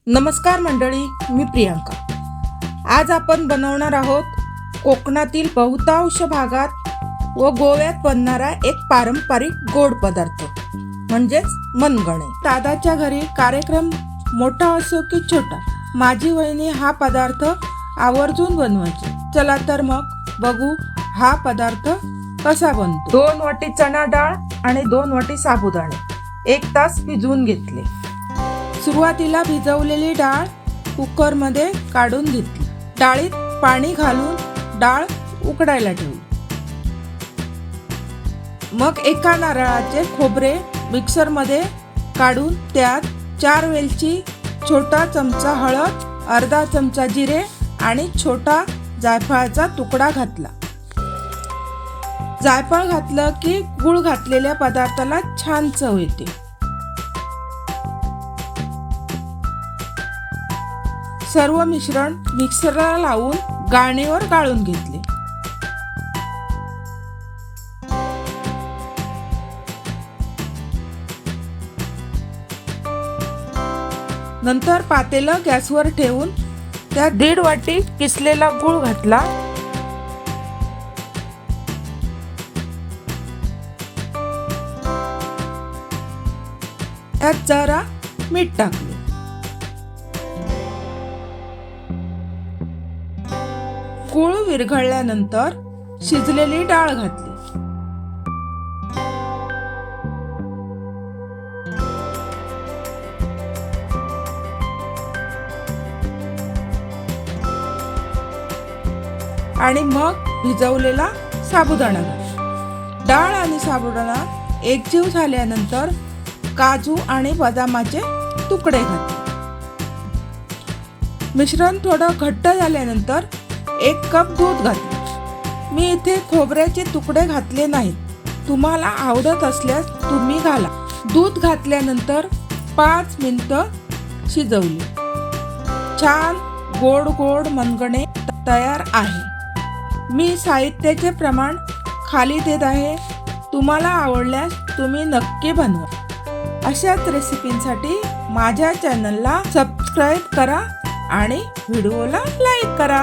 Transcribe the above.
नमस्कार मंडळी, मी प्रियांका। आज आपण बनवणार आहोत कोकणातील बहुतांश भागात व गोव्यात बनणारा एक पारंपरिक गोड पदार्थ म्हणजेच मनगणे। दादाच्या घरी कार्यक्रम मोठा असो की छोटा, माझी वहिनी हा पदार्थ आवर्जून बनवायची। चला तर मग बघू हा पदार्थ कसा बनतो। 2 वाटी चणा डाळ आणि 2 वाटी साबुदाणे 1 तास भिजवून घेतले। सुरुवातीला भिजवलेली डाळ कुकरमध्ये काढून घेतली। डाळीत पाणी घालून डाळ उकडायला ठेवली। मग एका नारळाचे खोबरे मिक्सरमध्ये काढून त्यात 4 वेलची, छोटा चमचा हळद, अर्धा चमचा जिरे आणि छोटा जायफळाचा तुकडा घातला। जायफळ घातलं की गूळ घातलेल्या पदार्थाला छान चव येते। सर्व मिश्रण मिक्सरला लावून गाळणीवर गाळून घेतले। नंतर पातेलं गॅसवर ठेवून त्यात 1.5 वाटी किसलेला गूळ घातला। त्यात जरा मीठ टाकले। गूळ विरघळल्यानंतर शिजलेली डाळ घातली। आणि मग भिजवलेला साबुदाणा घातला। डाळ आणि साबुदाणा एकजीव झाल्यानंतर काजू आणि बदामाचे तुकडे घातले। मिश्रण थोडं घट्ट झाल्यानंतर 1 कप दूध घातले। मी इथे खोबऱ्याचे तुकडे घातले नाहीत, तुम्हाला आवडत असल्यास तुम्ही घाला। दूध घातल्यानंतर 5 मिनिटं शिजवले। छान गोड गोड मनगणे तयार आहे। मी साहित्याचे प्रमाण खाली देत आहे, तुम्हाला आवडल्यास तुम्ही नक्की बनवा। अशाच रेसिपींसाठी माझ्या चॅनलला सबस्क्राईब करा आणि व्हिडिओला लाईक करा।